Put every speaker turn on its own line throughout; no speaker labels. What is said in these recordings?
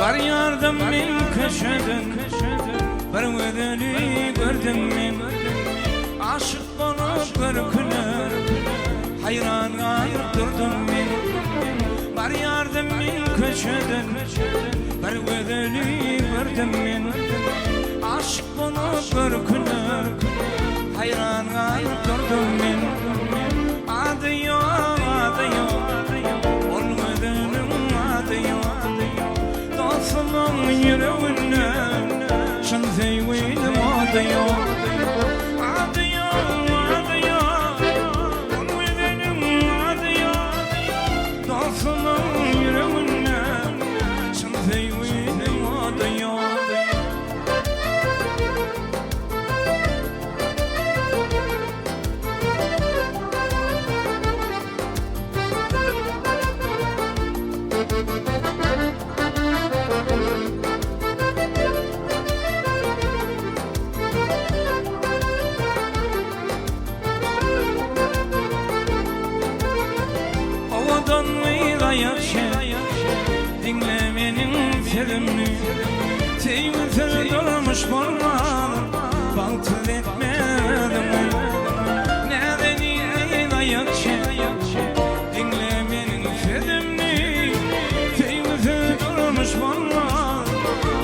Var yardım min köşeden bir ödünü gördüm min. Aşık olup bir küner hayran ayıp durdum min. Var yardım min köşeden bir ödünü gördüm min. Aşık olup bir küner hayran ayıp durdum min. Adı yok, adı yok, olmadığının adı yok. Dostluğun yüreğinden şan zeyvenim adı yok. Adı yok, adı yok, olmadığının adı yok. Dostluğun yüreğinden şan zeyvenim adı yok. Ovadanlıyla yaşa, dinle benim sözümü. Sevgisi dolmuş bolmalı, baltıl etmedim. Nedeniyle yaşa, dinle benim sözümü. Sevgisi dolmuş bolmalı,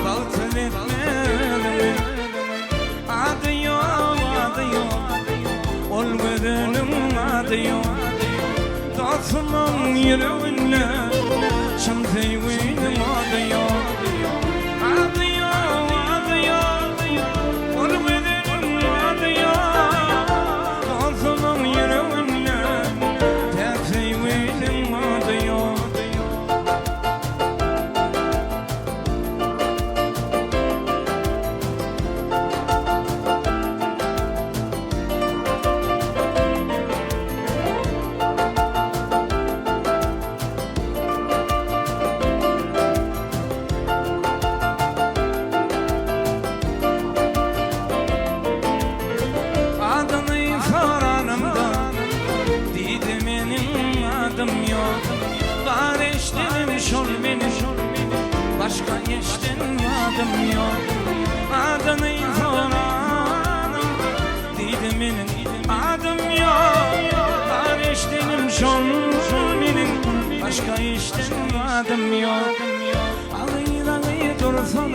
baltıl etmedim. Adı yok, adı yok, olmadığının adı yok. Dostluğun yüreğinden şan zeyvenim adı yok. Adı yok, adı yok, olmadığının adı yok. Dostluğun yüreğinden tek zeyvenim adı yok. Var eşlenim şol benim, başka eşlenim adım yok. Adını soranım, dedim benim adım yok. Var eşlenim şol benim, başka eşlenim adım yok. Alayı dursun